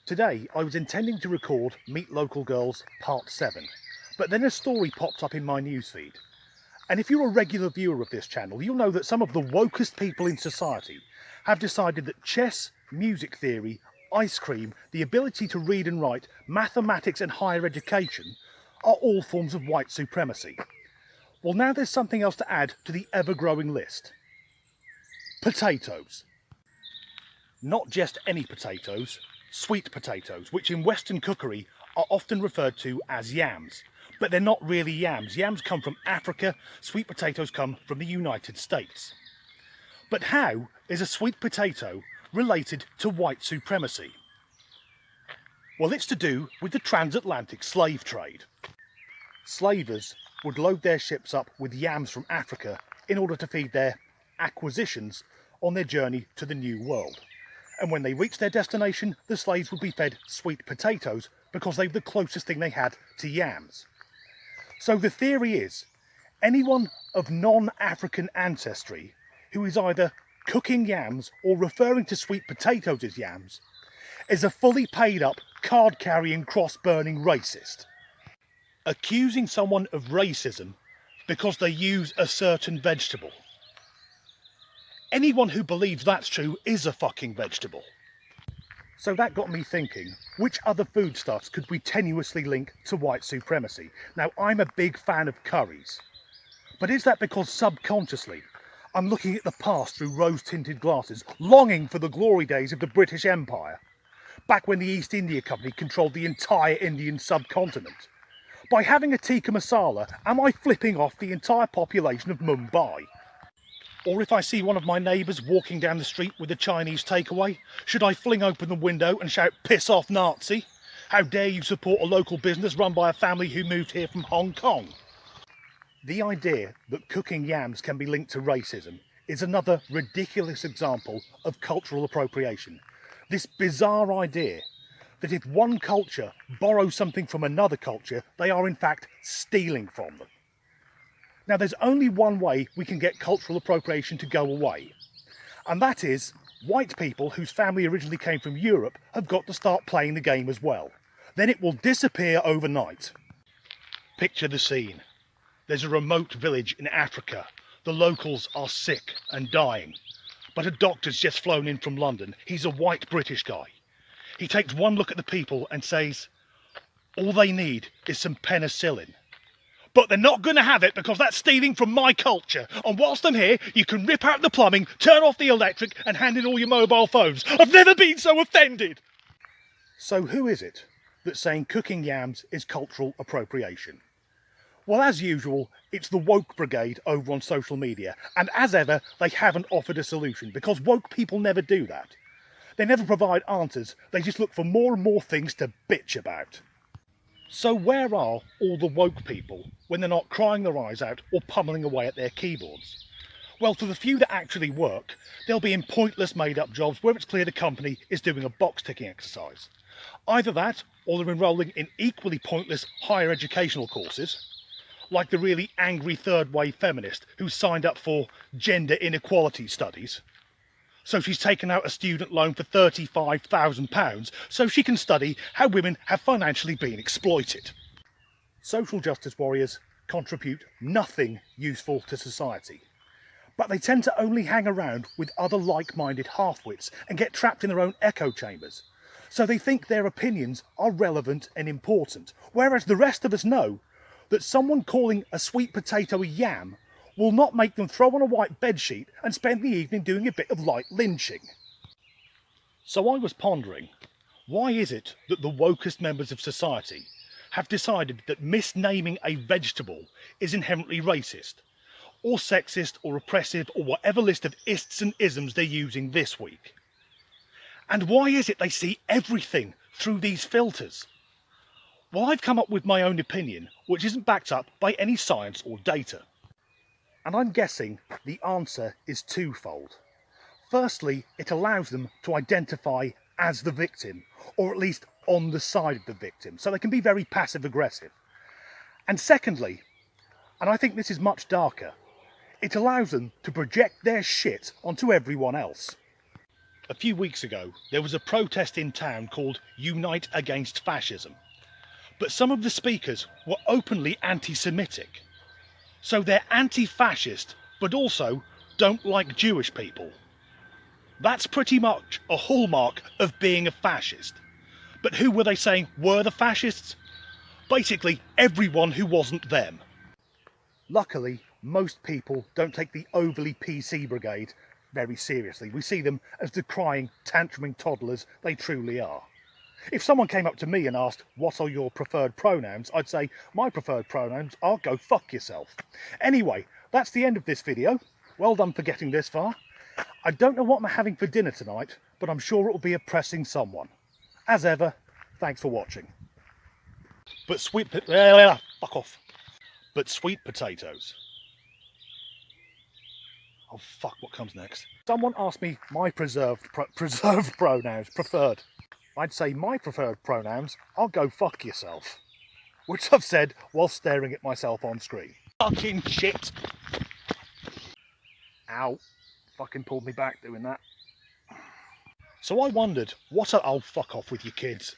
Today I was intending to record Meet Local Girls Part 7, but then a story popped up in my newsfeed. And if you're a regular viewer of this channel, you'll know that some of the wokest people in society have decided that chess, music theory, ice cream, the ability to read and write, mathematics and higher education are all forms of white supremacy. Well, now there's something else to add to the ever-growing list. Potatoes. Not just any potatoes, sweet potatoes, which in Western cookery are often referred to as yams. But they're not really yams. Yams come from Africa, sweet potatoes come from the United States. But how is a sweet potato related to white supremacy? Well, it's to do with the transatlantic slave trade. Slavers would load their ships up with yams from Africa in order to feed their acquisitions on their journey to the New World. And when they reached their destination, the slaves would be fed sweet potatoes because they were the closest thing they had to yams. So the theory is, anyone of non-African ancestry who is either cooking yams or referring to sweet potatoes as yams is a fully paid up, card-carrying, cross-burning racist. Accusing someone of racism because they use a certain vegetable. Anyone who believes that's true is a fucking vegetable. So that got me thinking, which other foodstuffs could we tenuously link to white supremacy? Now, I'm a big fan of curries, but is that because subconsciously I'm looking at the past through rose-tinted glasses, longing for the glory days of the British Empire, back when the East India Company controlled the entire Indian subcontinent? By having a tikka masala, am I flipping off the entire population of Mumbai? Or if I see one of my neighbours walking down the street with a Chinese takeaway, should I fling open the window and shout, "Piss off, Nazi? How dare you support a local business run by a family who moved here from Hong Kong?" The idea that cooking yams can be linked to racism is another ridiculous example of cultural appropriation. This bizarre idea that if one culture borrows something from another culture, they are in fact stealing from them. Now, there's only one way we can get cultural appropriation to go away, and that is white people whose family originally came from Europe have got to start playing the game as well. Then it will disappear overnight. Picture the scene. There's a remote village in Africa. The locals are sick and dying, but a doctor's just flown in from London. He's a white British guy. He takes one look at the people and says, all they need is some penicillin. But they're not going to have it because that's stealing from my culture. And whilst I'm here, you can rip out the plumbing, turn off the electric and hand in all your mobile phones. I've never been so offended. So who is it that's saying cooking yams is cultural appropriation? Well, as usual, it's the woke brigade over on social media. And as ever, they haven't offered a solution because woke people never do that. They never provide answers. They just look for more and more things to bitch about. So where are all the woke people when they're not crying their eyes out or pummeling away at their keyboards? Well, for the few that actually work, they'll be in pointless made-up jobs where it's clear the company is doing a box-ticking exercise. Either that, or they're enrolling in equally pointless higher educational courses, like the really angry third-wave feminist who signed up for gender inequality studies. So she's taken out a student loan for £35,000 so she can study how women have financially been exploited. Social justice warriors contribute nothing useful to society, but they tend to only hang around with other like-minded half-wits and get trapped in their own echo chambers. So they think their opinions are relevant and important, whereas the rest of us know that someone calling a sweet potato a yam will not make them throw on a white bedsheet and spend the evening doing a bit of light lynching. So I was pondering, why is it that the wokest members of society have decided that misnaming a vegetable is inherently racist, or sexist, or oppressive, or whatever list of ists and isms they're using this week? And why is it they see everything through these filters? Well, I've come up with my own opinion, which isn't backed up by any science or data. And I'm guessing the answer is twofold. Firstly, it allows them to identify as the victim, or at least on the side of the victim, so they can be very passive-aggressive. And secondly, and I think this is much darker, it allows them to project their shit onto everyone else. A few weeks ago, there was a protest in town called Unite Against Fascism. But some of the speakers were openly anti-Semitic. So they're anti-fascist, but also don't like Jewish people. That's pretty much a hallmark of being a fascist. But who were they saying were the fascists? Basically, everyone who wasn't them. Luckily, most people don't take the overly PC brigade very seriously. We see them as the crying, tantruming toddlers they truly are. If someone came up to me and asked, what are your preferred pronouns? I'd say, my preferred pronouns are go fuck yourself. Anyway, that's the end of this video. Well done for getting this far. I don't know what I'm having for dinner tonight, but I'm sure it'll be oppressing someone. As ever, thanks for watching. But fuck off. But sweet potatoes. Oh fuck, what comes next? Someone asked me my preserved pronouns, preferred. I'd say my preferred pronouns are go fuck yourself. Which I've said while staring at myself on screen. Fucking shit. Ow. Fucking pulled me back doing that. So I wondered, oh fuck off with your kids.